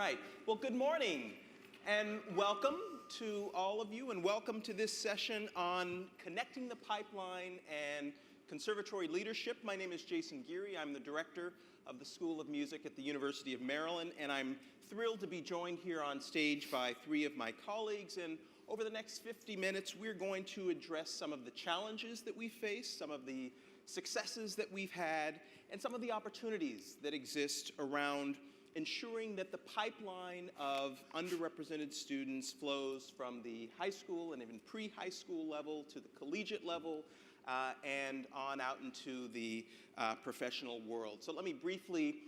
right. Well, good morning and welcome to all of you, and welcome to this session on connecting the pipeline and conservatory leadership. My name is Jason Geary. I'm the director of the School of Music at the University of Maryland, and I'm thrilled to be joined here on stage by three of my colleagues. And over the next 50 minutes, we're going to address some of the challenges that we face, some of the successes that we've had, and some of the opportunities that exist around ensuring that the pipeline of underrepresented students flows from the high school and even pre-high school level to the collegiate level and on out into the professional world. So let me briefly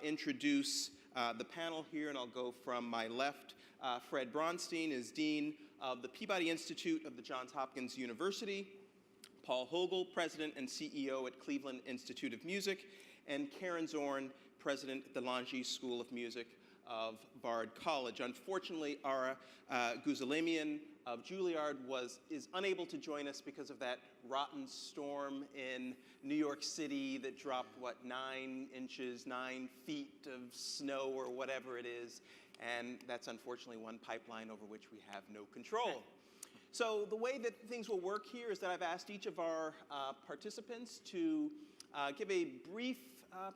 introduce the panel here, and I'll go from my left. Fred Bronstein is Dean of the Peabody Institute of the Johns Hopkins University. Paul Hogel, President and CEO at Cleveland Institute of Music, and Karen Zorn, President at the Longy School of Music of Bard College. Unfortunately, Ara Guzalemian of Juilliard is unable to join us because of that rotten storm in New York City that dropped, 9 inches, 9 feet of snow or whatever it is. And that's unfortunately one pipeline over which we have no control. So the way that things will work here is that I've asked each of our participants to give a brief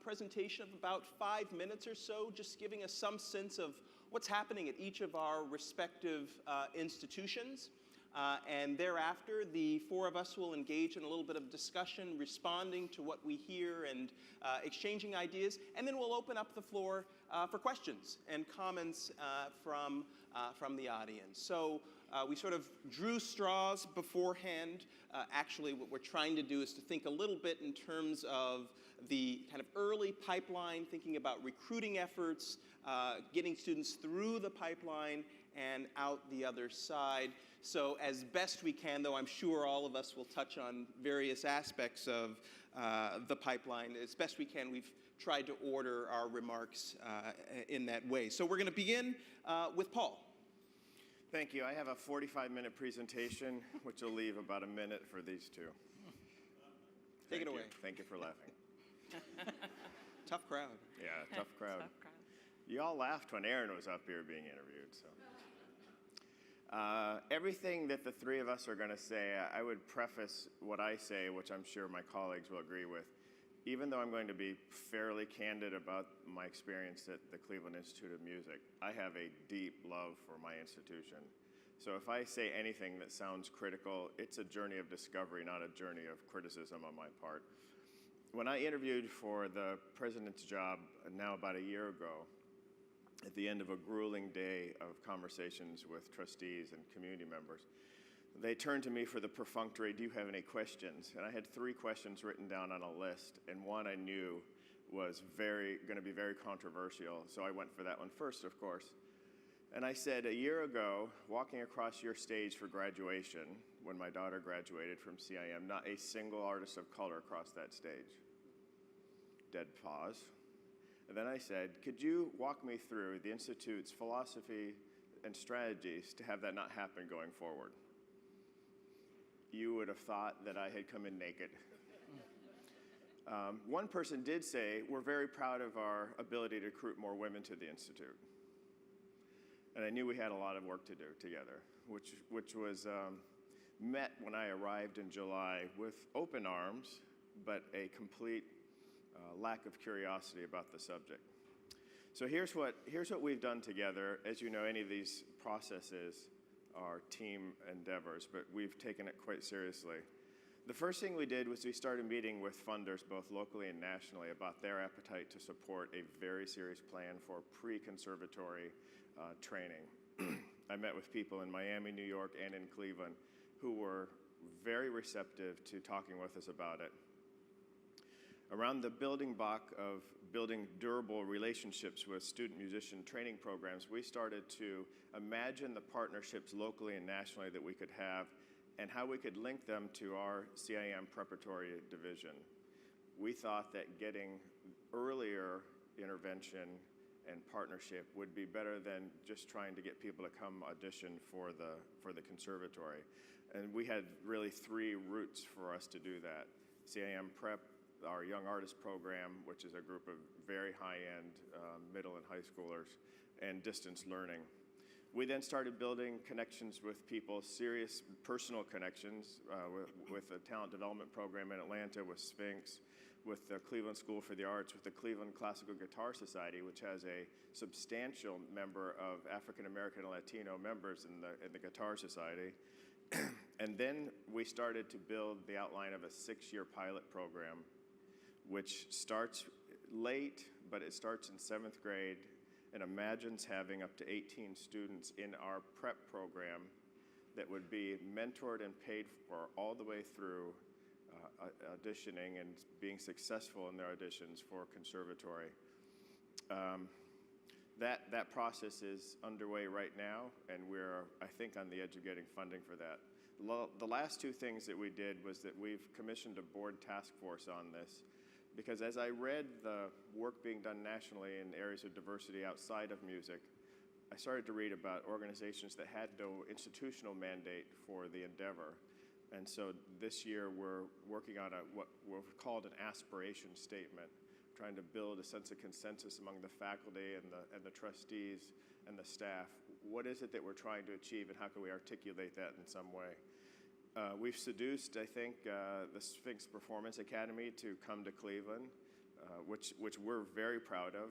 presentation of about 5 minutes or so, just giving us some sense of what's happening at each of our respective institutions. And thereafter, the four of us will engage in a little bit of discussion, responding to what we hear and exchanging ideas. And then we'll open up the floor for questions and comments from the audience. So we sort of drew straws beforehand. Actually, what we're trying to do is to think a little bit in terms of the kind of early pipeline, thinking about recruiting efforts, getting students through the pipeline and out the other side. So as best we can, though I'm sure all of us will touch on various aspects of the pipeline, as best we can, we've tried to order our remarks in that way. So we're going to begin with Paul. Thank you. I have a 45-minute presentation, which will leave about a minute for these two. Take it away. Thank you for laughing. Tough crowd. Yeah, tough crowd. Tough crowd. You all laughed when Aaron was up here being interviewed. So, everything that the three of us are going to say, I would preface what I say, which I'm sure my colleagues will agree with. Even though I'm going to be fairly candid about my experience at the Cleveland Institute of Music, I have a deep love for my institution. So if I say anything that sounds critical, it's a journey of discovery, not a journey of criticism on my part. When I interviewed for the president's job now about a year ago, at the end of a grueling day of conversations with trustees and community members, they turned to me for the perfunctory, do you have any questions? And I had 3 questions written down on a list, and one I knew was going to be very controversial, so I went for that one first, of course. And I said, a year ago, walking across your stage for graduation, when my daughter graduated from CIM, not a single artist of color crossed that stage. Dead pause. And then I said, could you walk me through the Institute's philosophy and strategies to have that not happen going forward? You would have thought that I had come in naked. One person did say, we're very proud of our ability to recruit more women to the Institute. And I knew we had a lot of work to do together, which was met when I arrived in July with open arms, but a complete lack of curiosity about the subject. So here's what we've done together. As you know, any of these processes are team endeavors, but we've taken it quite seriously. The first thing we did was we started meeting with funders, both locally and nationally, about their appetite to support a very serious plan for pre-conservatory training. I met with people in Miami, New York, and in Cleveland who were very receptive to talking with us about it. Around the building block of building durable relationships with student musician training programs, we started to imagine the partnerships locally and nationally that we could have and how we could link them to our CIM preparatory division. We thought that getting earlier intervention and partnership would be better than just trying to get people to come audition for the conservatory. And we had really 3 routes for us to do that. CIM Prep, our Young Artist Program, which is a group of very high-end middle and high schoolers, and distance learning. We then started building connections with people, serious personal connections with the talent development program in Atlanta, with Sphinx, with the Cleveland School for the Arts, with the Cleveland Classical Guitar Society, which has a substantial member of African American and Latino members in the Guitar Society. And then we started to build the outline of a 6-year pilot program, which starts late, but it starts in 7th grade and imagines having up to 18 students in our prep program that would be mentored and paid for all the way through auditioning and being successful in their auditions for Conservatory. That process is underway right now, and we're, I think, on the edge of getting funding for that. The last 2 things that we did was that we've commissioned a board task force on this, because as I read the work being done nationally in areas of diversity outside of music, I started to read about organizations that had no institutional mandate for the endeavor. And so this year we're working on what we've called an aspiration statement, trying to build a sense of consensus among the faculty and the trustees and the staff. What is it that we're trying to achieve, and how can we articulate that in some way? We've seduced, I think, the Sphinx Performance Academy to come to Cleveland, which we're very proud of.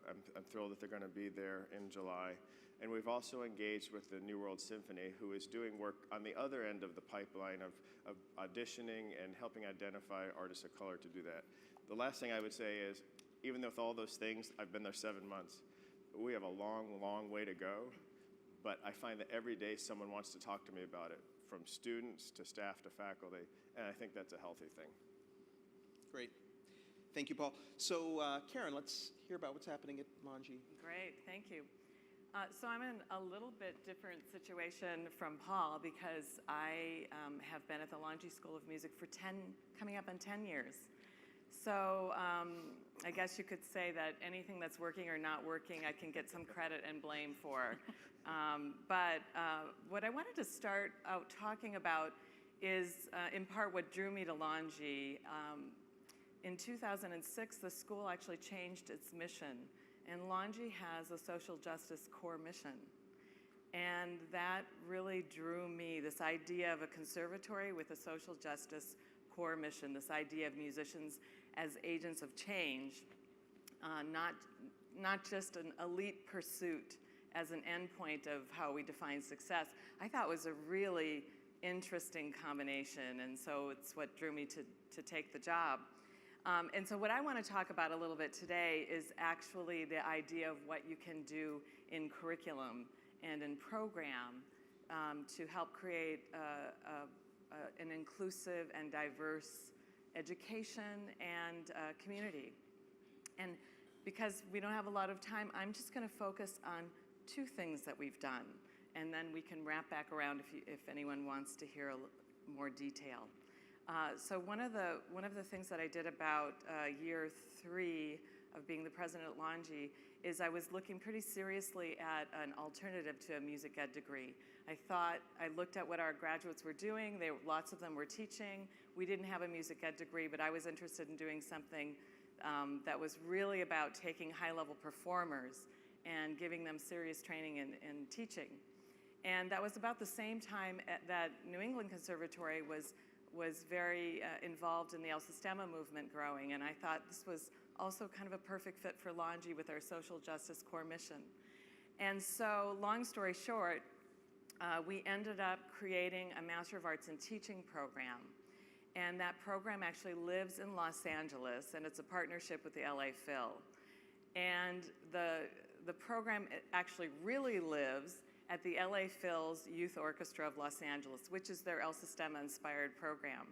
I'm thrilled that they're going to be there in July. And we've also engaged with the New World Symphony, who is doing work on the other end of the pipeline of auditioning and helping identify artists of color to do that. The last thing I would say is, even with all those things, I've been there 7 months. We have a long, long way to go, but I find that every day someone wants to talk to me about it, from students to staff to faculty, and I think that's a healthy thing. Great. Thank you, Paul. So, Karen, let's hear about what's happening at Longy. Great, thank you. So I'm in a little bit different situation from Paul, because I have been at the Longy School of Music for coming up on 10 years. So I guess you could say that anything that's working or not working, I can get some credit and blame for. But what I wanted to start out talking about is in part what drew me to Longy. In 2006, the school actually changed its mission, and Longy has a social justice core mission. And that really drew me, this idea of a conservatory with a social justice core mission, this idea of musicians as agents of change, not just an elite pursuit as an endpoint of how we define success, I thought was a really interesting combination, and so it's what drew me to take the job. And so what I want to talk about a little bit today is actually the idea of what you can do in curriculum and in program to help create an inclusive and diverse education and community. And because we don't have a lot of time, I'm just going to focus on 2 things that we've done, and then we can wrap back around if anyone wants to hear more detail. So one of the things that I did about year 3 of being the president at Longy is I was looking pretty seriously at an alternative to a music ed degree. I looked at what our graduates were doing. Lots of them were teaching. We didn't have a music ed degree, but I was interested in doing something that was really about taking high-level performers and giving them serious training in teaching. And that was about the same time that New England Conservatory was very involved in the El Sistema movement growing, and I thought this was also kind of a perfect fit for Longy with our social justice core mission. And so, long story short, we ended up creating a Master of Arts in Teaching program, and that program actually lives in Los Angeles, and it's a partnership with the LA Phil. And the program actually really lives at the LA Phil's Youth Orchestra of Los Angeles, which is their El Sistema-inspired program.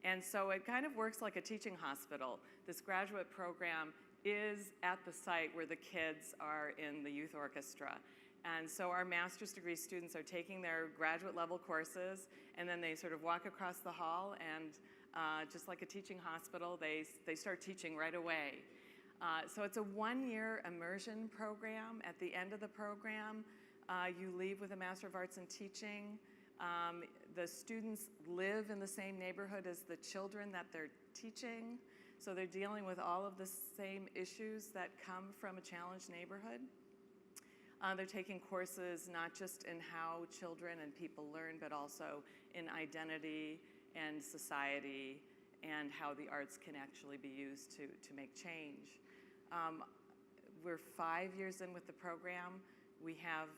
And so it kind of works like a teaching hospital. This graduate program is at the site where the kids are in the youth orchestra. And so our master's degree students are taking their graduate level courses, and then they sort of walk across the hall, and just like a teaching hospital, they start teaching right away. So it's a 1-year immersion program. At the end of the program, you leave with a Master of Arts in Teaching. The students live in the same neighborhood as the children that they're teaching, so they're dealing with all of the same issues that come from a challenged neighborhood. They're taking courses not just in how children and people learn, but also in identity and society and how the arts can actually be used to make change. We're 5 years in with the program. We have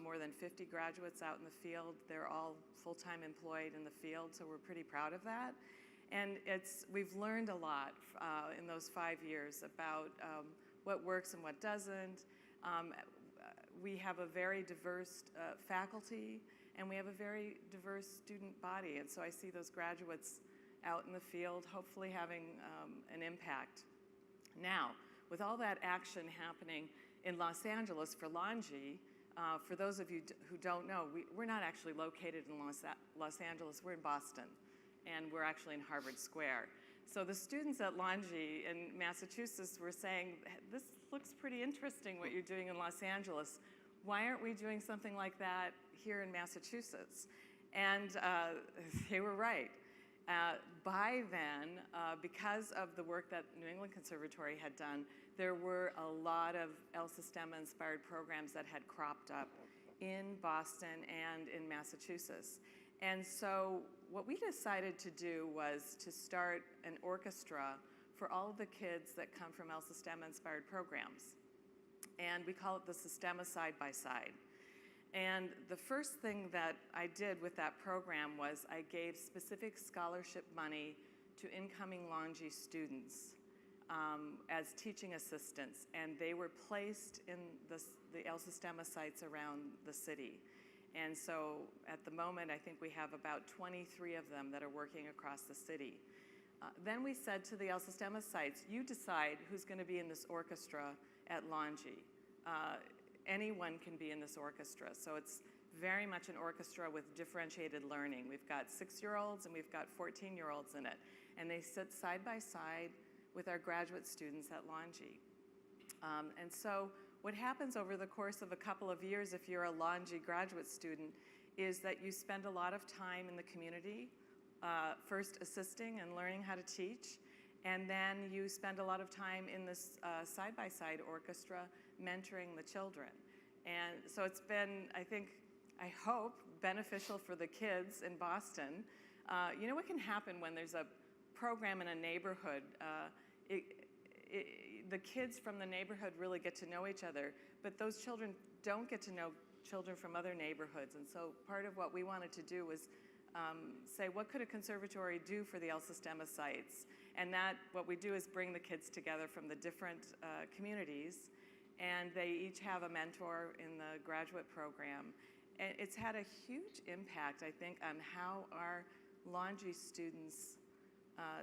more than 50 graduates out in the field. They're all full-time employed in the field, so we're pretty proud of that. And we've learned a lot in those 5 years about what works and what doesn't. We have a very diverse faculty, and we have a very diverse student body. And so I see those graduates out in the field, hopefully having an impact. Now, with all that action happening in Los Angeles for Longy, for those of you who don't know, we're not actually located in Los Angeles, we're in Boston, and we're actually in Harvard Square. So the students at Longy in Massachusetts were saying, this looks pretty interesting what you're doing in Los Angeles. Why aren't we doing something like that here in Massachusetts? And they were right. By then, because of the work that New England Conservatory had done, there were a lot of El Sistema-inspired programs that had cropped up in Boston and in Massachusetts. And so what we decided to do was to start an orchestra for all of the kids that come from El Sistema-inspired programs. And we call it the Sistema Side by Side. And the first thing that I did with that program was I gave specific scholarship money to incoming Longy students as teaching assistants, and they were placed in the El Sistema sites around the city. And so at the moment, I think we have about 23 of them that are working across the city. Then we said to the El Sistema sites, you decide who's going to be in this orchestra at Longy. Anyone can be in this orchestra. So it's very much an orchestra with differentiated learning. We've got 6-year-olds and we've got 14-year-olds in it. And they sit side by side with our graduate students at Longy. And so what happens over the course of a couple of years if you're a Longy graduate student is that you spend a lot of time in the community, first assisting and learning how to teach, and then you spend a lot of time in this side-by-side orchestra mentoring the children. And so it's been, I hope, beneficial for the kids in Boston. You know what can happen when there's a program in a neighborhood? The kids from the neighborhood really get to know each other, but those children don't get to know children from other neighborhoods. And so part of what we wanted to do was say, what could a conservatory do for the El Sistema sites? And what we do is bring the kids together from the different communities, and they each have a mentor in the graduate program. And it's had a huge impact, I think, on how our Longy students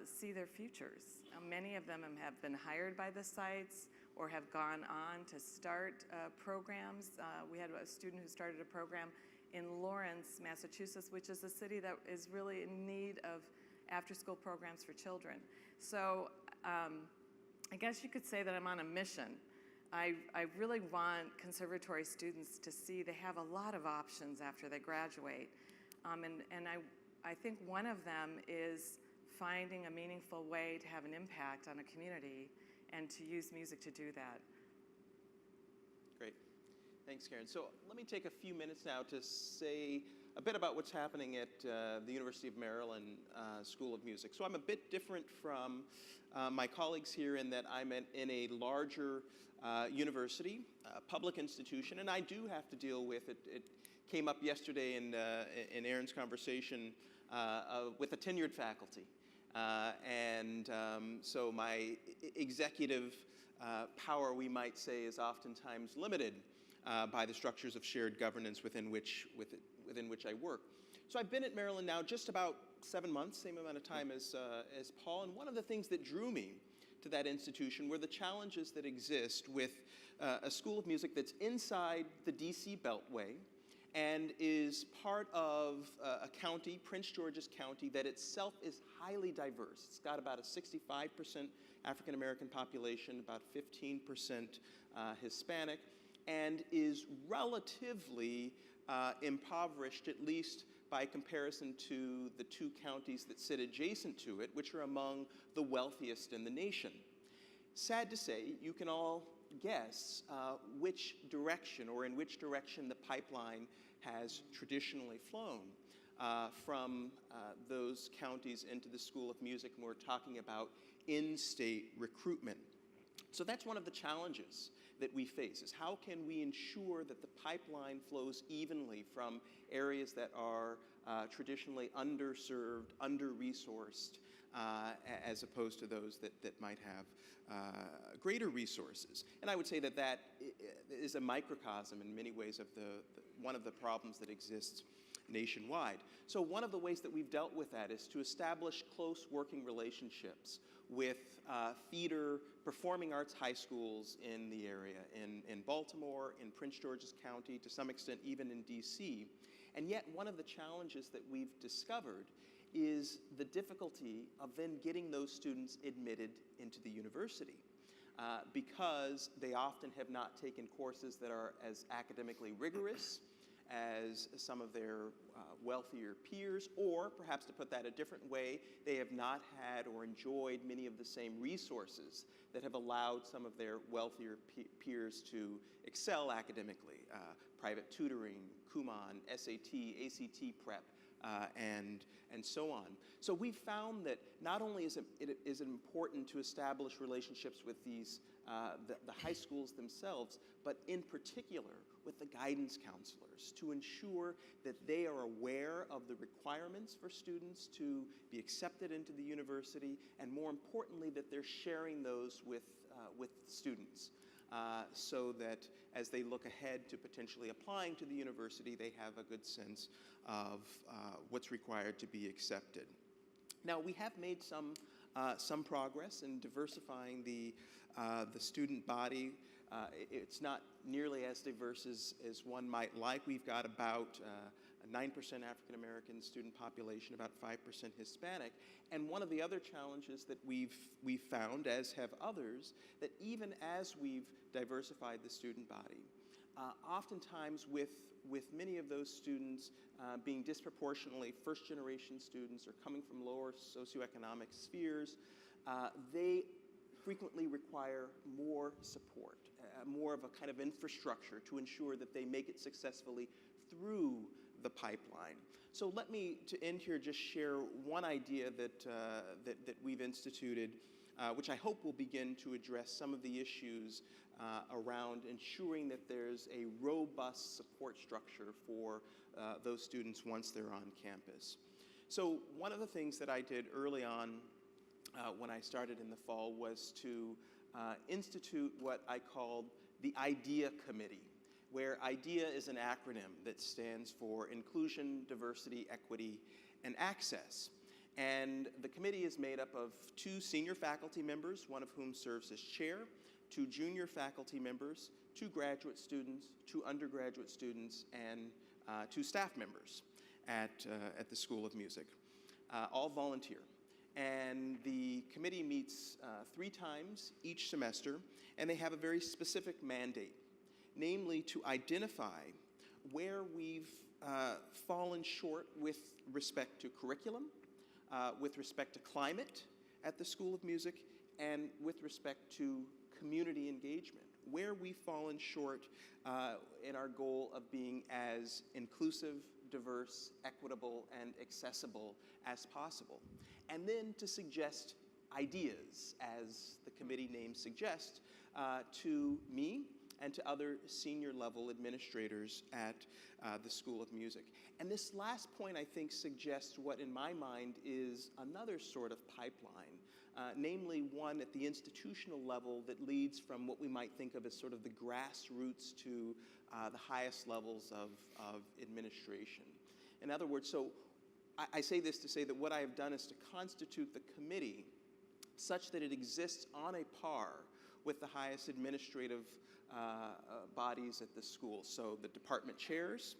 see their futures. Many of them have been hired by the sites or have gone on to start programs. We had a student who started a program in Lawrence, Massachusetts, which is a city that is really in need of after-school programs for children. So I guess you could say that I'm on a mission. I really want conservatory students to see they have a lot of options after they graduate. And I think one of them is finding a meaningful way to have an impact on a community and to use music to do that. Great. Thanks, Karen. So let me take a few minutes now to say a bit about what's happening at the University of Maryland School of Music. So I'm a bit different from my colleagues here in that I'm in a larger university, public institution, and I do have to deal with it. It came up yesterday in Aaron's conversation with a tenured faculty. So my executive power, we might say, is oftentimes limited by the structures of shared governance within which I work. So I've been at Maryland now just about 7 months, same amount of time as Paul, and one of the things that drew me to that institution were the challenges that exist with a school of music that's inside the DC Beltway and is part of a county, Prince George's County, that itself is highly diverse. It's got about a 65% African-American population, about 15% Hispanic, and is relatively impoverished, at least by comparison to the two counties that sit adjacent to it, which are among the wealthiest in the nation. Sad to say, you can all guess which direction, or in which direction, the pipeline has traditionally flown from those counties into the School of Music, and we're talking about in-state recruitment. So that's one of the challenges that we face, is how can we ensure that the pipeline flows evenly from areas that are traditionally underserved, under-resourced, as opposed to those that might have greater resources. And I would say that that is a microcosm in many ways of one of the problems that exists nationwide. So one of the ways that we've dealt with that is to establish close working relationships with feeder performing arts high schools in the area, in Baltimore, in Prince George's County, to some extent even in DC. And yet one of the challenges that we've discovered is the difficulty of then getting those students admitted into the university, because they often have not taken courses that are as academically rigorous as some of their wealthier peers, or perhaps, to put that a different way, they have not had or enjoyed many of the same resources that have allowed some of their wealthier peers to excel academically. Private tutoring, Kumon, SAT, ACT prep, and so on. So we've found that not only is it important to establish relationships with these, the high schools themselves, but in particular with the guidance counselors, to ensure that they are aware of the requirements for students to be accepted into the university, and more importantly, that they're sharing those with students, so that as they look ahead to potentially applying to the university, they have a good sense of what's required to be accepted. Now, we have made some progress in diversifying the student body. It's not nearly as diverse as one might like. We've got about a 9% African American student population, about 5% Hispanic. And one of the other challenges that we've found, as have others, that even as we've diversified the student body, oftentimes with many of those students being disproportionately first-generation students or coming from lower socioeconomic spheres, they frequently require more support, more of a kind of infrastructure to ensure that they make it successfully through the pipeline. So let me, to end here, just share one idea that we've instituted, which I hope will begin to address some of the issues around ensuring that there's a robust support structure for those students once they're on campus. So one of the things that I did early on when I started in the fall was to institute what I called the IDEA Committee, where IDEA is an acronym that stands for Inclusion, Diversity, Equity, and Access. And the committee is made up of 2 senior faculty members, one of whom serves as chair, 2 junior faculty members, 2 graduate students, 2 undergraduate students, and 2 staff members at the School of Music, all volunteer. And the committee meets 3 times each semester, and they have a very specific mandate, namely to identify where we've fallen short with respect to curriculum, with respect to climate at the School of Music, and with respect to community engagement, where we've fallen short in our goal of being as inclusive, diverse, equitable, and accessible as possible. And then to suggest ideas, as the committee name suggests, to me and to other senior level administrators at the School of Music. And this last point, I think, suggests what in my mind is another sort of pipeline, namely one at the institutional level that leads from what we might think of as sort of the grassroots to the highest levels of administration. In other words, so I say this to say that what I have done is to constitute the committee such that it exists on a par with the highest administrative bodies at the school. So the department chairs,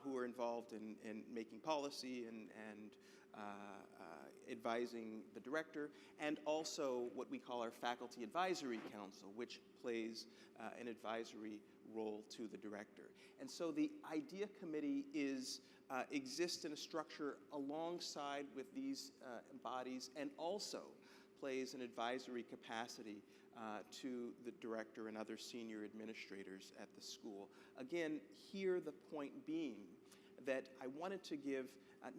who are involved in making policy and advising the director, and also what we call our Faculty Advisory Council, which plays an advisory role to the director. And so the IDEA Committee exists in a structure alongside with these bodies, and also plays an advisory capacity to the director and other senior administrators at the school. Again, here the point being that I wanted to give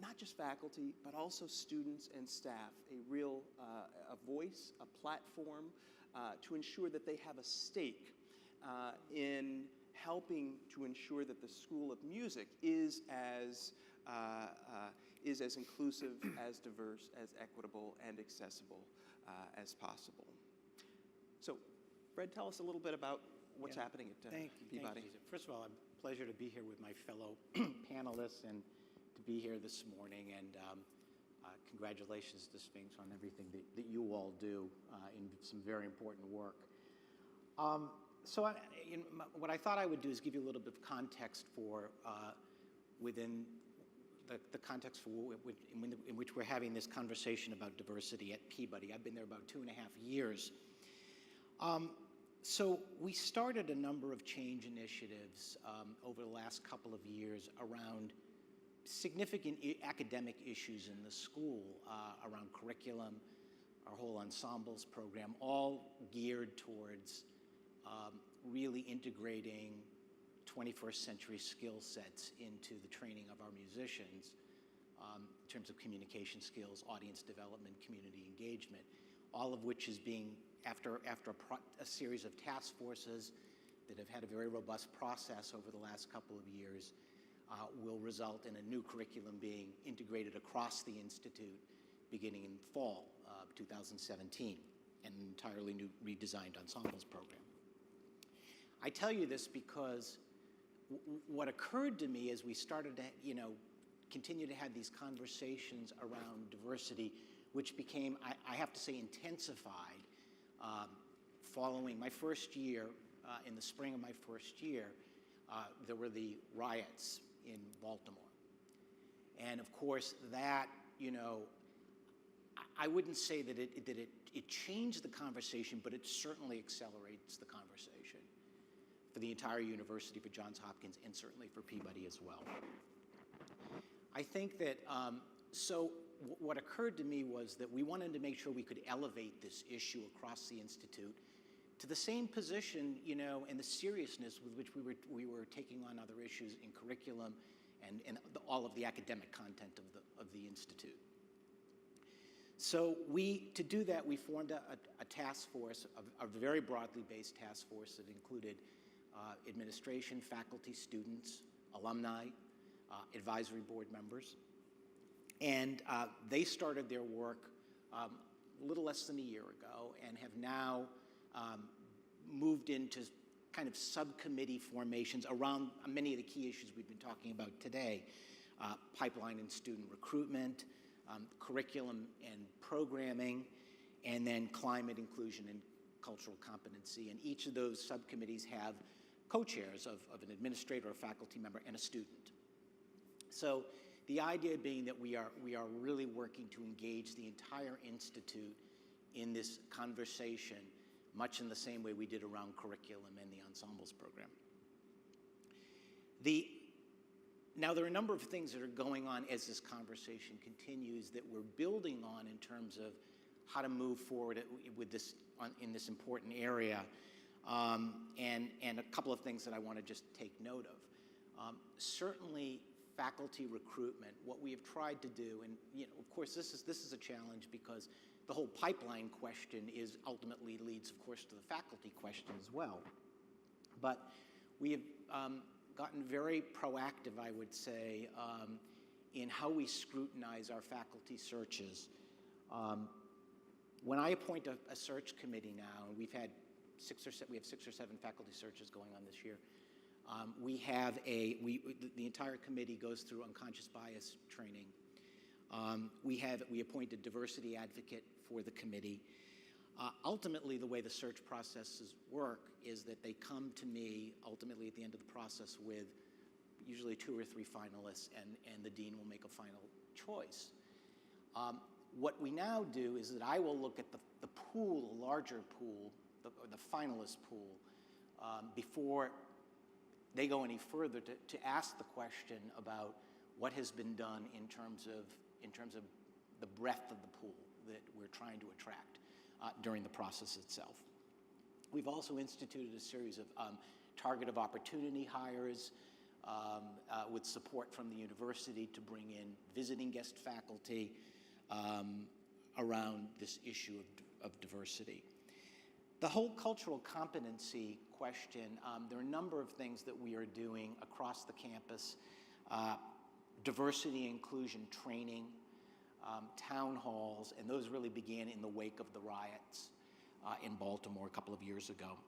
not just faculty, but also students and staff a real a voice, a platform to ensure that they have a stake in helping to ensure that the School of Music is as inclusive, as diverse, as equitable, and accessible as possible. So, Fred, tell us a little bit about what's happening at Peabody. Thank you. First of all, it's a pleasure to be here with my fellow panelists and to be here this morning. And congratulations to Sphinx on everything that you all do in some very important work. What I thought I would do is give you a little bit of context for within the context for in which we're having this conversation about diversity at Peabody. I've been there about 2.5 years. So we started a number of change initiatives over the last couple of years around significant academic issues in the school, around curriculum, our whole Ensembles program, all geared towards really integrating 21st century skill sets into the training of our musicians in terms of communication skills, audience development, community engagement, all of which is being, after a series of task forces that have had a very robust process over the last couple of years, will result in a new curriculum being integrated across the Institute beginning in fall of 2017, and an entirely new redesigned Ensembles program. I tell you this because what occurred to me as we started to, continue to have these conversations around diversity, which became, I have to say, intensified following my first year, in the spring of my first year, there were the riots in Baltimore. And of course that, I wouldn't say that it changed the conversation, but it certainly accelerates the conversation for the entire university, for Johns Hopkins, and certainly for Peabody as well. I think that, what occurred to me was that we wanted to make sure we could elevate this issue across the Institute to the same position, and the seriousness with which we were taking on other issues in curriculum and all of the academic content of the Institute. So to do that, we formed a task force, a very broadly based task force that included administration, faculty, students, alumni, advisory board members. And they started their work a little less than a year ago and have now moved into kind of subcommittee formations around many of the key issues we've been talking about today. Pipeline and student recruitment, curriculum and programming, and then climate inclusion and cultural competency. And each of those subcommittees have co-chairs of an administrator, a faculty member, and a student. So the idea being that we are really working to engage the entire Institute in this conversation, much in the same way we did around curriculum and the Ensembles program. Now there are a number of things that are going on as this conversation continues that we're building on in terms of how to move forward with this in this important area, and a couple of things that I want to just take note of. Certainly, faculty recruitment. What we have tried to do, and of course, this is a challenge because the whole pipeline question ultimately leads, of course, to the faculty question as well. But we have gotten very proactive, I would say, in how we scrutinize our faculty searches. When I appoint a search committee now, and we have 6 or 7 faculty searches going on this year. The entire committee goes through unconscious bias training. We appoint a diversity advocate for the committee. Ultimately, the way the search processes work is that they come to me ultimately at the end of the process with usually 2 or 3 finalists, and the dean will make a final choice. What we now do is that I will look at the pool, a larger pool, the finalist pool, before they go any further to ask the question about what has been done in terms of the breadth of the pool that we're trying to attract during the process itself. We've also instituted a series of targeted opportunity hires with support from the university to bring in visiting guest faculty around this issue of diversity. The whole cultural competency question, there are a number of things that we are doing across the campus. Diversity inclusion training, town halls, and those really began in the wake of the riots in Baltimore a couple of years ago.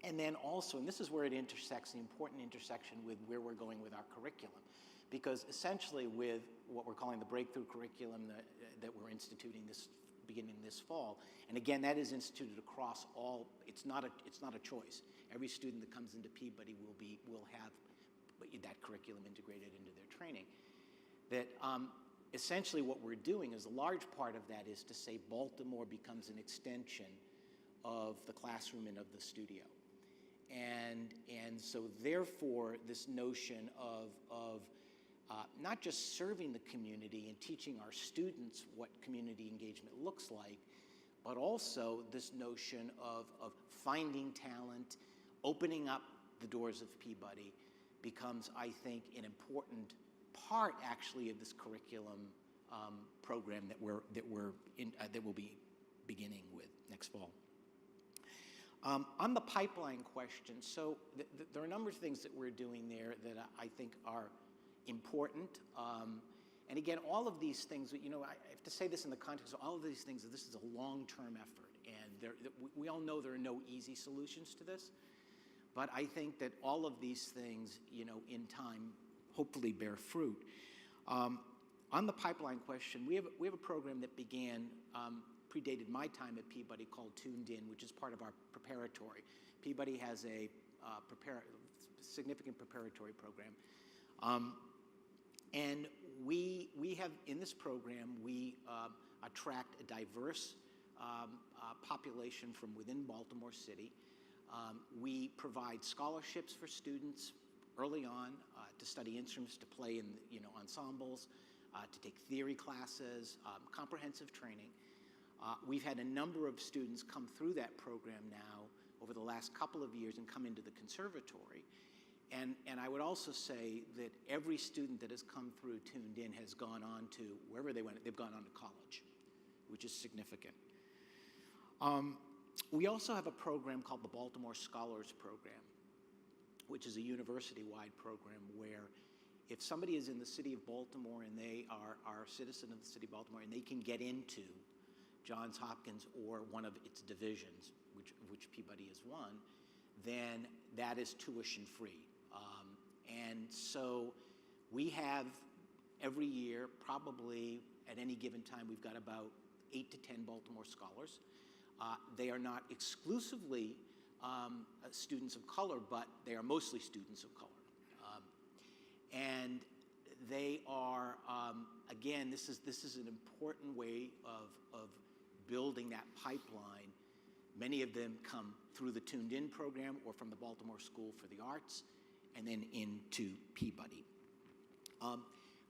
And then also, and this is where it intersects, the important intersection with where we're going with our curriculum. Because essentially with what we're calling the breakthrough curriculum that we're instituting beginning this fall, and again, that is instituted across all, it's not a choice. Every student that comes into Peabody will have that curriculum integrated into their training. That essentially what we're doing is a large part of that is to say Baltimore becomes an extension of the classroom and of the studio. And so therefore this notion of not just serving the community and teaching our students what community engagement looks like, but also this notion of finding talent, opening up the doors of Peabody becomes, I think, an important part actually of this curriculum program that we'll be beginning with next fall. On the pipeline question, so there are a number of things that we're doing there that I think are important. And again, all of these things, I have to say this in the context of all of these things, that this is a long-term effort. And we all know there are no easy solutions to this. But I think that all of these things, in time, hopefully bear fruit. On the pipeline question, we have a program that began, predated my time at Peabody, called Tuned In, which is part of our preparatory. Peabody has a significant preparatory program. And we have, in this program, we attract a diverse population from within Baltimore City. We provide scholarships for students early on to study instruments, to play in ensembles, to take theory classes, comprehensive training. We've had a number of students come through that program now over the last couple of years and come into the conservatory. And I would also say that every student that has come through Tuned In has gone on to, wherever they went, they've gone on to college, which is significant. We also have a program called the Baltimore Scholars Program, which is a university-wide program where if somebody is in the city of Baltimore and they are a citizen of the city of Baltimore and they can get into Johns Hopkins or one of its divisions, which Peabody is one, then that is tuition-free. And so we have every year, probably at any given time, we've got about 8 to 10 Baltimore scholars. They are not exclusively students of color, but they are mostly students of color. And they are, again, this is an important way of building that pipeline. Many of them come through the Tuned In program or from the Baltimore School for the Arts, and then into Peabody.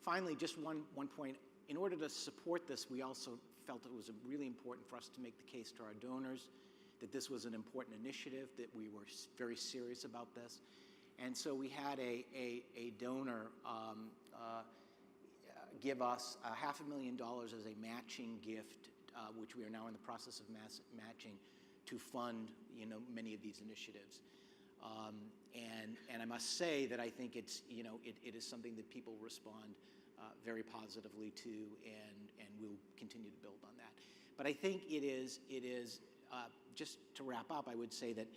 Finally, just one point. In order to support this, we also felt it was really important for us to make the case to our donors that this was an important initiative, that we were very serious about this. And so we had a donor give us $500,000 as a matching gift, which we are now in the process of matching to fund, many of these initiatives. And I must say that I think it is something that people respond very positively to, and we'll continue to build on that. But I think it is just to wrap up, I would say that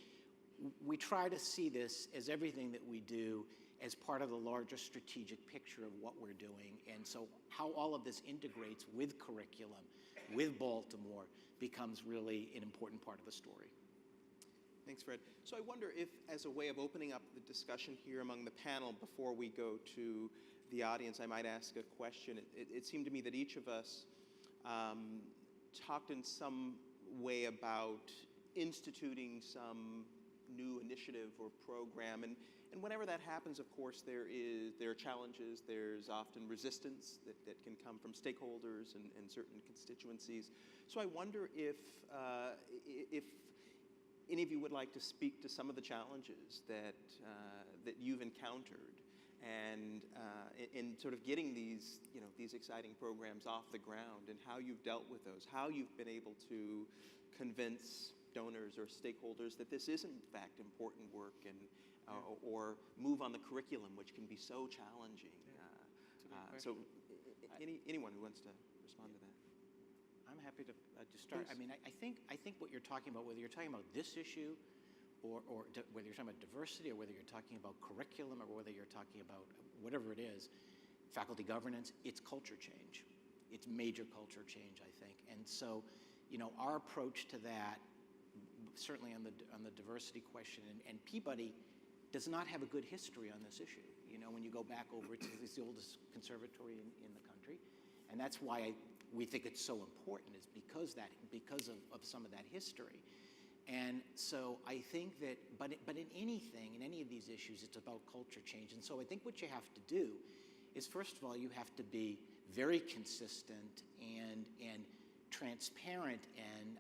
we try to see this as everything that we do as part of the larger strategic picture of what we're doing. And so how all of this integrates with curriculum, with Baltimore, becomes really an important part of the story. Thanks, Fred. So I wonder if, as a way of opening up the discussion here among the panel before we go to the audience, I might ask a question. It seemed to me that each of us talked in some way about instituting some new initiative or program, and whenever that happens, of course, there are challenges. There's often resistance that can come from stakeholders and certain constituencies. So I wonder if any of you would like to speak to some of the challenges that you've encountered and in sort of getting these exciting programs off the ground, and how you've dealt with those, how you've been able to convince donors or stakeholders that this is in fact important work, and or move on the curriculum, which can be so challenging. So anyone who wants to respond to that. I'm happy to start. Please. I mean, I think what you're talking about, whether you're talking about this issue, or whether you're talking about diversity, or whether you're talking about curriculum, or whether you're talking about whatever it is, faculty governance, it's culture change. It's major culture change, I think. And so, our approach to that, certainly on the diversity question, and Peabody does not have a good history on this issue. When you go back over, it's the oldest conservatory in the country, and that's why we think it's so important, is because of some of that history. And so I think that, but in anything, in any of these issues, it's about culture change. And so I think what you have to do is, first of all, you have to be very consistent and transparent and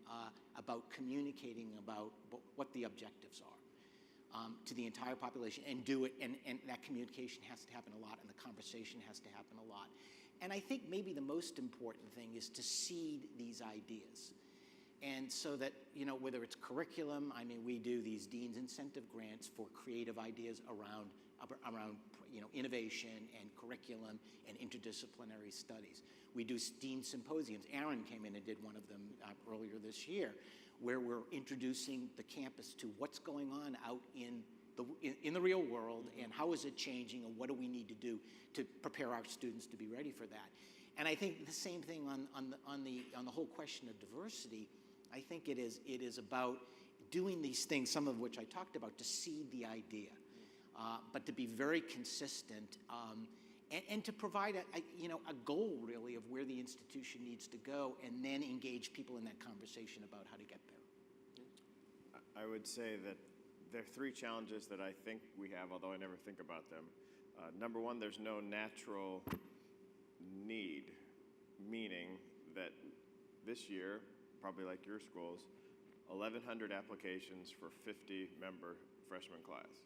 about communicating about what the objectives are to the entire population, and do it, and that communication has to happen a lot, and the conversation has to happen a lot. And I think maybe the most important thing is to seed these ideas. And so that, whether it's curriculum, I mean, we do these Dean's Incentive Grants for creative ideas around innovation and curriculum and interdisciplinary studies. We do Dean Symposiums. Aaron came in and did one of them earlier this year, where we're introducing the campus to what's going on out in the real world, and how is it changing, and what do we need to do to prepare our students to be ready for that. And I think the same thing on the whole question of diversity. I think it is about doing these things, some of which I talked about, to seed the idea, but to be very consistent, and to provide a goal, really, of where the institution needs to go, and then engage people in that conversation about how to get there. I would say that there are three challenges that I think we have, although I never think about them. Number one, there's no natural need, meaning that this year, probably like your schools, 1,100 applications for 50-member freshman class.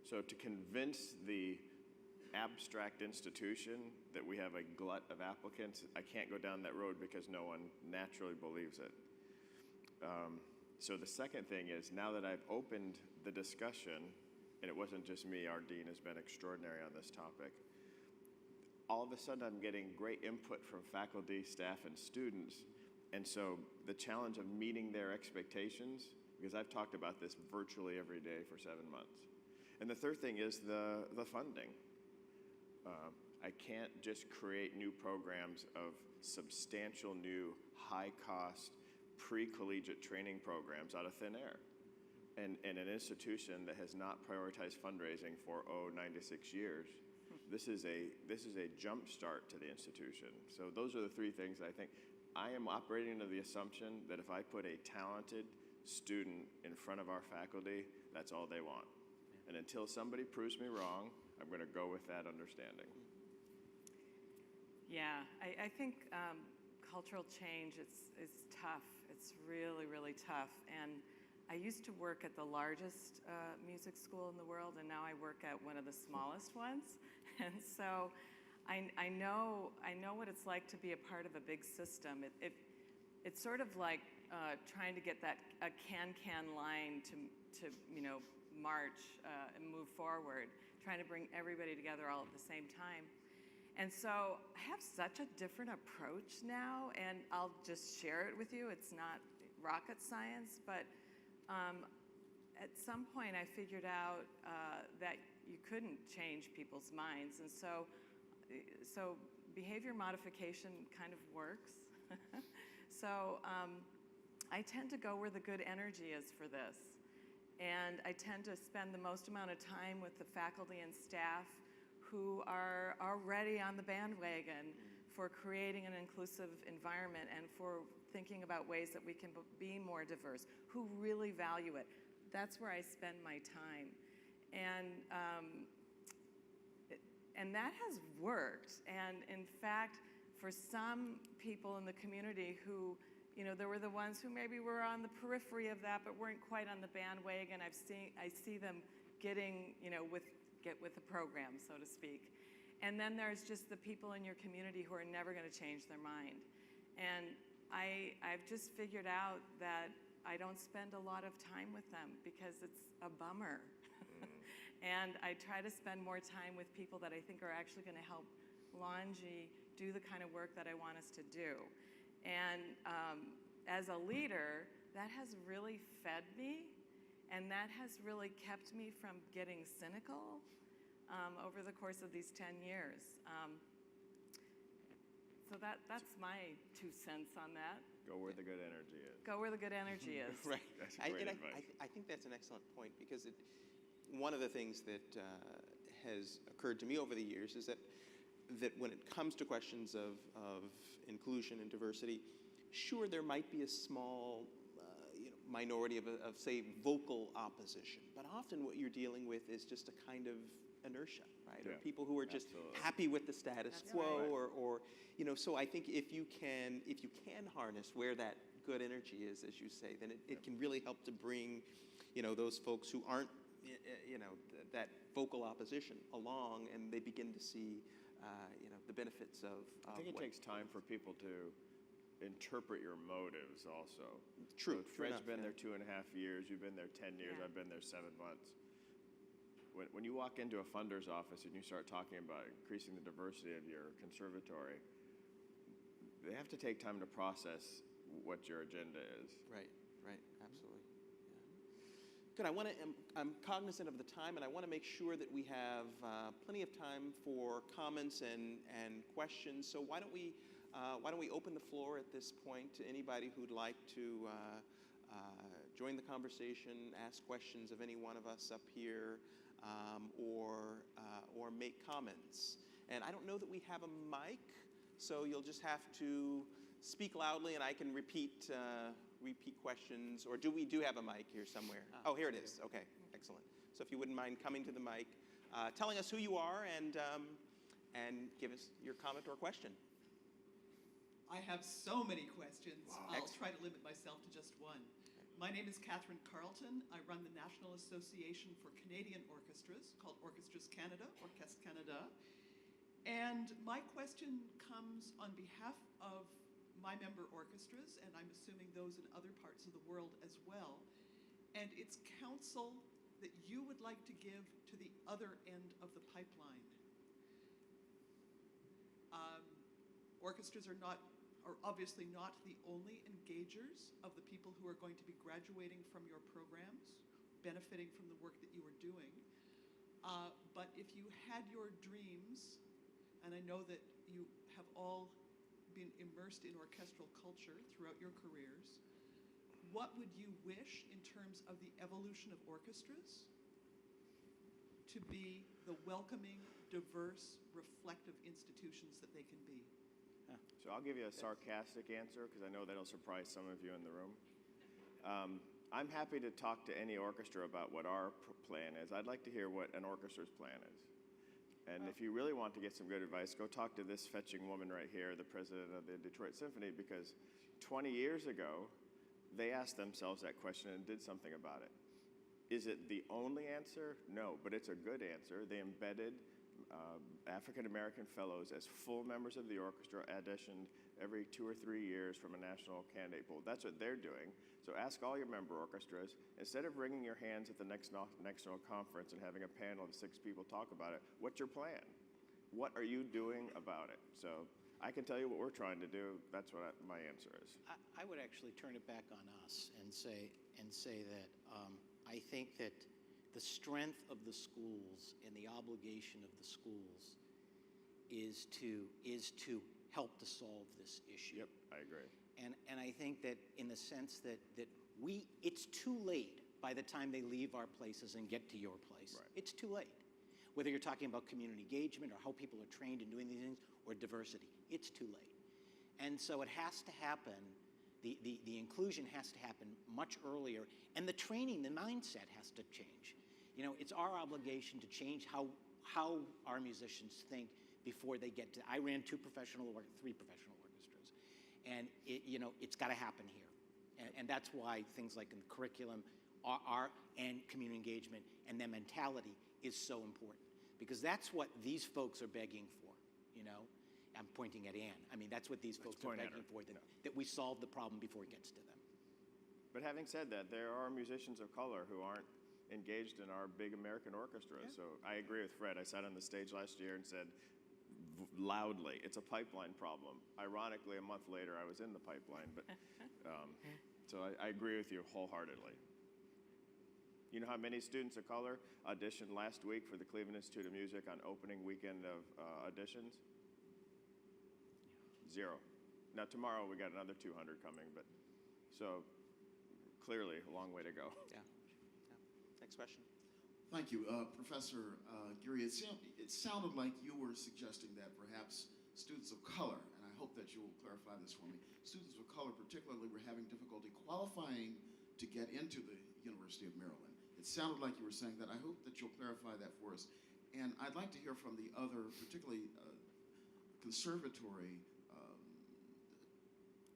So to convince the abstract institution that we have a glut of applicants, I can't go down that road because no one naturally believes it. So the second thing is, now that I've opened the discussion, and it wasn't just me, our dean has been extraordinary on this topic, all of a sudden I'm getting great input from faculty, staff, and students. And so the challenge of meeting their expectations, because I've talked about this virtually every day for 7 months. And the third thing is the funding. I can't just create new programs of substantial new, high-cost, pre-collegiate training programs out of thin air. And an institution that has not prioritized fundraising for 96 years, this is a jump start to the institution. So those are the three things I think. I am operating under the assumption that if I put a talented student in front of our faculty, that's all they want. And until somebody proves me wrong, I'm going to go with that understanding. Yeah, I think cultural change is tough. It's really, really tough. And I used to work at the largest music school in the world, and now I work at one of the smallest ones. And so I know what it's like to be a part of a big system. It's sort of like trying to get a can line to march and move forward, trying to bring everybody together all at the same time. And so I have such a different approach now, and I'll just share it with you. It's not rocket science, but at some point I figured out that you couldn't change people's minds. And so behavior modification kind of works. So I tend to go where the good energy is for this. And I tend to spend the most amount of time with the faculty and staff who are already on the bandwagon for creating an inclusive environment and for thinking about ways that we can be more diverse, who really value it. That's where I spend my time. And that has worked. And in fact, for some people in the community who there were the ones who maybe were on the periphery of that, but weren't quite on the bandwagon. I see them getting, get with the program, so to speak. And then there's just the people in your community who are never going to change their mind. And I've just figured out that I don't spend a lot of time with them because it's a bummer. And I try to spend more time with people that I think are actually going to help Longy do the kind of work that I want us to do. And as a leader, that has really fed me, and that has really kept me from getting cynical over the course of these 10 years. So that's my 2 cents on that. Go where the good energy is. Go where the good energy is. Right. That's great advice. I think that's an excellent point, because one of the things that has occurred to me over the years is that when it comes to questions of inclusion and diversity, sure, there might be a small minority of say, vocal opposition, but often what you're dealing with is just a kind of inertia, right? Yeah. Or people who are just happy with the status That's quo, right. or so I think if you can harness where that good energy is, as you say, then it can really help to bring, those folks who aren't, that vocal opposition along, and they begin to see, the benefits of I think it takes time for people to interpret your motives also. True. So true Fred's enough, been yeah. there 2.5 years, you've been there 10 years, Yeah. I've been there 7 months. When you walk into a funder's office and you start talking about increasing the diversity of your conservatory, they have to take time to process what your agenda is. Right, absolutely. Yeah. Good. I'm cognizant of the time, and I want to make sure that we have plenty of time for comments and questions. So why don't we open the floor at this point to anybody who'd like to join the conversation, ask questions of any one of us up here, or make comments. And I don't know that we have a mic, so you'll just have to speak loudly, and I can repeat questions. Or we do have a mic here somewhere? Oh, here it is. Okay, excellent. So if you wouldn't mind coming to the mic, telling us who you are, and give us your comment or question. I have so many questions. Wow. I'll Excellent. try to limit myself to just one. My name is Katherine Carleton. I run the National Association for Canadian Orchestras, called Orchestras Canada, Orchestre Canada. And my question comes on behalf of my member orchestras, and I'm assuming those in other parts of the world as well. And it's counsel that you would like to give to the other end of the pipeline. Orchestras are obviously not the only engagers of the people who are going to be graduating from your programs, benefiting from the work that you are doing. But if you had your dreams, and I know that you have all been immersed in orchestral culture throughout your careers, what would you wish in terms of the evolution of orchestras to be the welcoming, diverse, reflective institutions that they can be? So I'll give you a sarcastic answer because I know that'll surprise some of you in the room. I'm happy to talk to any orchestra about what our plan is. I'd like to hear what an orchestra's plan is. And if you really want to get some good advice, go talk to this fetching woman right here, the president of the Detroit Symphony, because 20 years ago, they asked themselves that question and did something about it. Is it the only answer? No, but it's a good answer. They embedded African-American fellows as full members of the orchestra, auditioned every 2 or 3 years from a national candidate pool. That's what they're doing. So ask all your member orchestras, instead of wringing your hands at the next national conference and having a panel of 6 people talk about it, what's your plan? What are you doing about it? So I can tell you what we're trying to do. That's what my answer is. I would actually turn it back on us and say that I think that the strength of the schools and the obligation of the schools is to help to solve this issue. Yep, I agree. And I think that in the sense that it's too late by the time they leave our places and get to your place. Right. It's too late. Whether you're talking about community engagement or how people are trained in doing these things or diversity, it's too late. And so it has to happen, the inclusion has to happen much earlier, and the training, the mindset has to change. It's our obligation to change how our musicians think before they get to. I ran 3 professional orchestras, And it's got to happen here. And that's why things like in the curriculum and community engagement and their mentality is so important. Because that's what these folks are begging for, I'm pointing at Ann. I mean, that's what these folks are begging for, that we solve the problem before it gets to them. But having said that, there are musicians of color who aren't engaged in our big American orchestras. Yeah. So I agree with Fred. I sat on the stage last year and said loudly, it's a pipeline problem. Ironically, a month later, I was in the pipeline. But so I agree with you wholeheartedly. You know how many students of color auditioned last week for the Cleveland Institute of Music on opening weekend of auditions? 0. Now tomorrow we got another 200 coming, but so clearly a long way to go. Yeah. Next question. Thank you. Professor Geary, it sounded like you were suggesting that perhaps students of color, and I hope that you will clarify this for me, students of color particularly were having difficulty qualifying to get into the University of Maryland. It sounded like you were saying that. I hope that you'll clarify that for us. And I'd like to hear from the other, particularly conservatory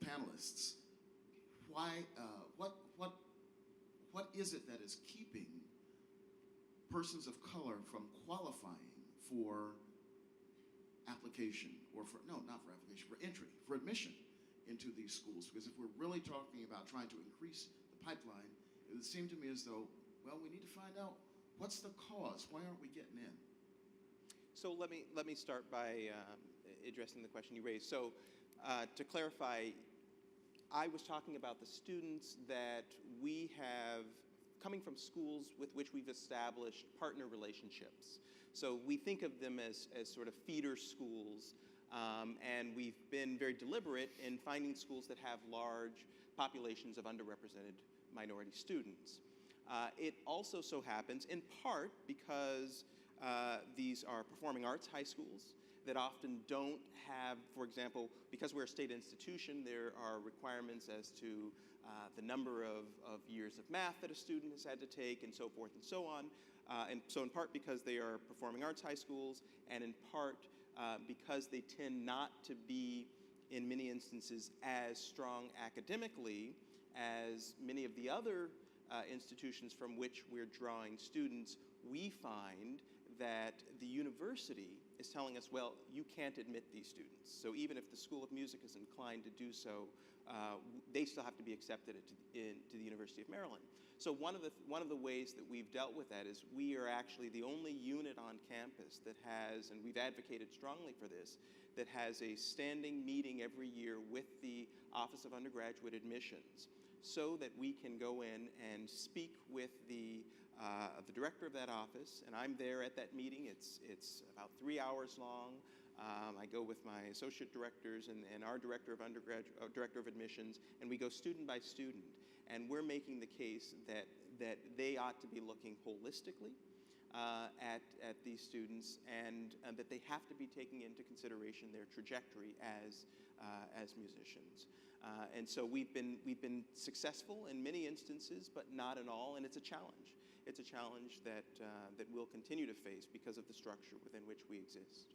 panelists, why, what is it that is keeping persons of color from qualifying for application, or for, no, not for application, for entry, for admission into these schools? Because if we're really talking about trying to increase the pipeline, it would seem to me as though, well, we need to find out what's the cause. Why aren't we getting in? So let me start by addressing the question you raised. So to clarify, I was talking about the students that we have coming from schools with which we've established partner relationships. So we think of them as sort of feeder schools, and we've been very deliberate in finding schools that have large populations of underrepresented minority students. It also so happens, in part because these are performing arts high schools that often don't have, for example, because we're a state institution, there are requirements as to the number of years of math that a student has had to take, and so forth and so on. And so in part because they are performing arts high schools, and in part because they tend not to be, in many instances, as strong academically as many of the other institutions from which we're drawing students, we find that the university is telling us, well, you can't admit these students. So even if the School of Music is inclined to do so, they still have to be accepted into the University of Maryland. So one of the ways that we've dealt with that is we are actually the only unit on campus that has, and we've advocated strongly for this, that has a standing meeting every year with the Office of Undergraduate Admissions, so that we can go in and speak with the director of that office, and I'm there at that meeting. It's about 3 hours long. I go with my associate directors and our director of admissions, and we go student by student, and we're making the case that they ought to be looking holistically at these students, and that they have to be taking into consideration their trajectory as musicians. And so we've been successful in many instances, but not in all, and it's a challenge. It's a challenge that we'll continue to face because of the structure within which we exist.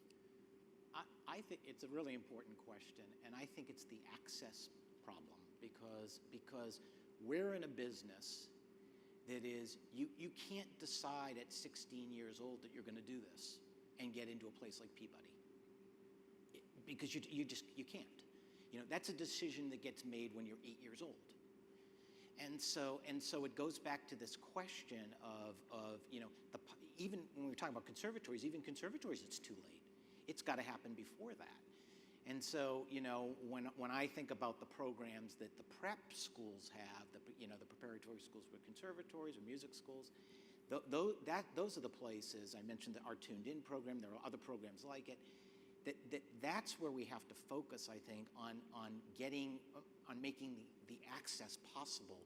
I think it's a really important question, and I think it's the access problem, because we're in a business that is, you can't decide at 16 years old that you're going to do this and get into a place like Peabody, because you can't. That's a decision that gets made when you're 8 years old. And so it goes back to this question of even when we're talking about conservatories, it's too late. It's got to happen before that. And so, when I think about the programs that the prep schools have, the preparatory schools with conservatories or music schools, those are the places. I mentioned the Our Tuned In program. There are other programs like it. That's where we have to focus, I think, on making the access possible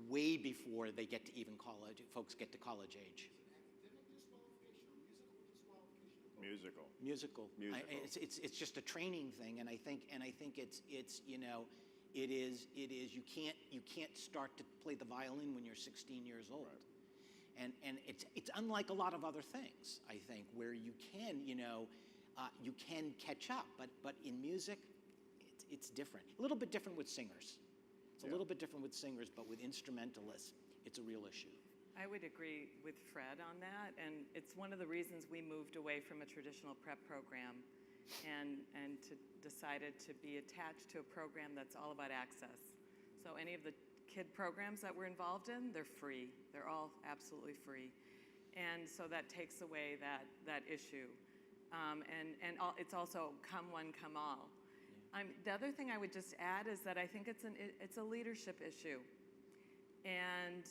way before they get to even college. Folks get to college age. Musical. It's just a training thing, and I think it's it is you can't start to play the violin when you're 16 years old. Right. And it's unlike a lot of other things, I think, where you can catch up, but in music it's different. A little bit different with singers. It's a little bit different with singers, but with instrumentalists, it's a real issue. I would agree with Fred on that, and it's one of the reasons we moved away from a traditional prep program and decided to be attached to a program that's all about access. So any of the kid programs that we're involved in, they're free. They're all absolutely free. And so that takes away that issue. It's also come one, come all. The other thing I would just add is that I think it's a leadership issue. And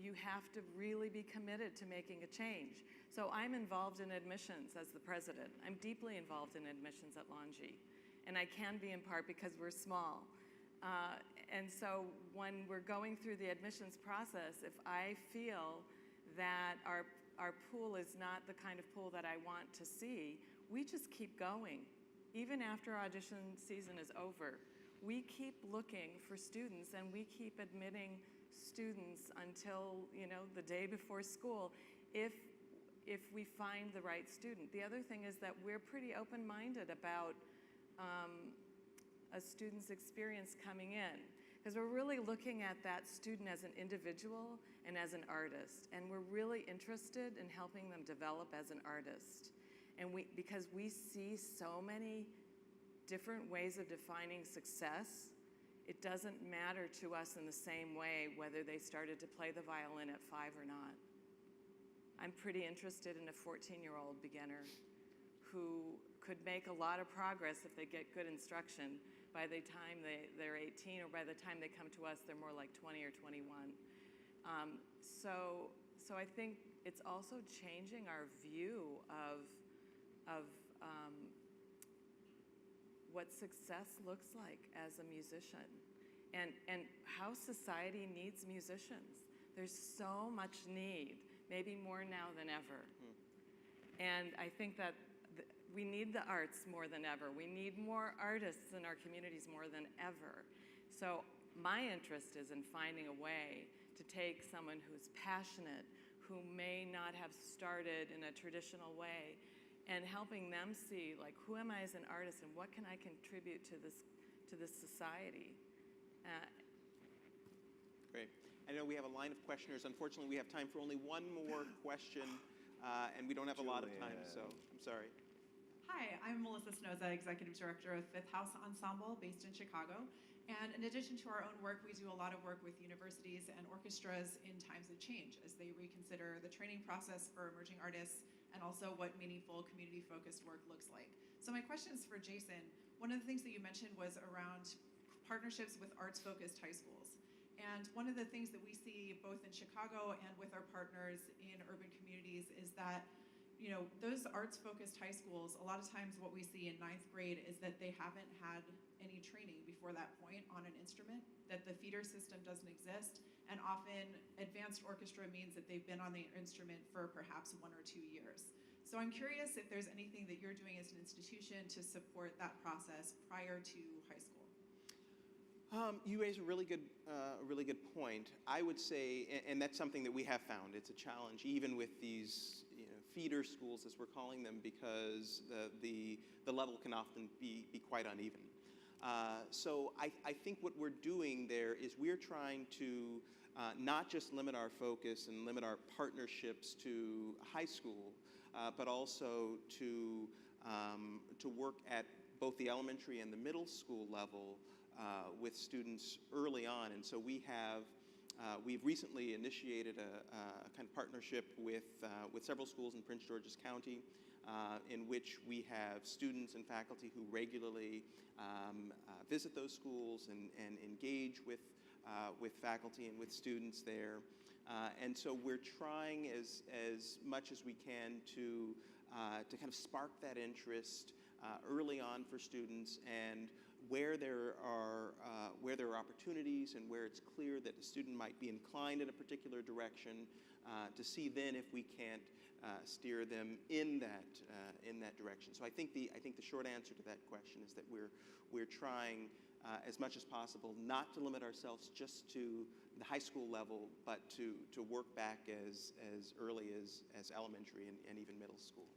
you have to really be committed to making a change. So I'm involved in admissions as the president. I'm deeply involved in admissions at Longy. And I can be in part because we're small. And so when we're going through the admissions process, if I feel that our pool is not the kind of pool that I want to see, we just keep going. Even after audition season is over, we keep looking for students and we keep admitting students until, the day before school if we find the right student. The other thing is that we're pretty open-minded about a student's experience coming in, because we're really looking at that student as an individual and as an artist, and we're really interested in helping them develop as an artist. And because we see so many different ways of defining success, it doesn't matter to us in the same way whether they started to play the violin at 5 or not. I'm pretty interested in a 14-year-old beginner who could make a lot of progress if they get good instruction. By the time they're 18, or by the time they come to us, they're more like 20 or 21. So I think it's also changing our view of what success looks like as a musician, and how society needs musicians. There's so much need, maybe more now than ever. And I think that we need the arts more than ever. We need more artists in our communities more than ever. So my interest is in finding a way to take someone who's passionate, who may not have started in a traditional way, and helping them see, like, who am I as an artist and what can I contribute to this society? Great. I know we have a line of questioners. Unfortunately, we have time for only one more question, and we don't have a lot of time, so I'm sorry. Hi, I'm Melissa Snoza, Executive Director of Fifth House Ensemble, based in Chicago. And in addition to our own work, we do a lot of work with universities and orchestras in times of change as they reconsider the training process for emerging artists and also what meaningful community-focused work looks like. So my question is for Jason. One of the things that you mentioned was around partnerships with arts-focused high schools. And one of the things that we see both in Chicago and with our partners in urban communities is that those arts-focused high schools, a lot of times what we see in 9th grade is that they haven't had any training before that point on an instrument, that the feeder system doesn't exist, and often advanced orchestra means that they've been on the instrument for perhaps 1 or 2 years. So I'm curious if there's anything that you're doing as an institution to support that process prior to high school. You raise a really good point. I would say, and that's something that we have found. It's a challenge, even with these feeder schools, as we're calling them, because the level can often be quite uneven. So I think what we're doing there is we're trying to not just limit our focus and limit our partnerships to high school, but also to work at both the elementary and the middle school level with students early on. And so we've recently initiated a kind of partnership with several schools in Prince George's County, in which we have students and faculty who regularly visit those schools and engage with faculty and with students there. And so we're trying as much as we can to kind of spark that interest early on for students, and where there are opportunities and where it's clear that the student might be inclined in a particular direction, to see then if we can't steer them in that direction. So I think the short answer to that question is that we're trying as much as possible not to limit ourselves just to the high school level, but to work back as early as elementary and even middle school.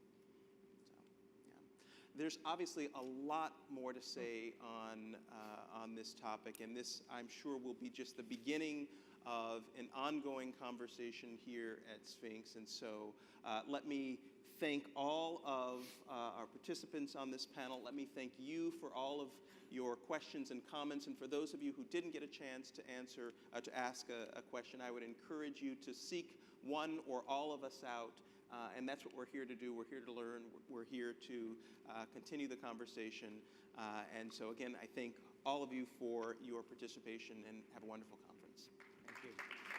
So, yeah. There's obviously a lot more to say on this topic, and this, I'm sure, will be just the beginning of an ongoing conversation here at Sphinx. And so let me thank all of our participants on this panel. Let me thank you for all of your questions and comments. And for those of you who didn't get a chance to answer, to ask a question, I would encourage you to seek one or all of us out. And that's what we're here to do. We're here to learn. We're here to continue the conversation. And so again, I thank all of you for your participation, and have a wonderful conference. Thank you.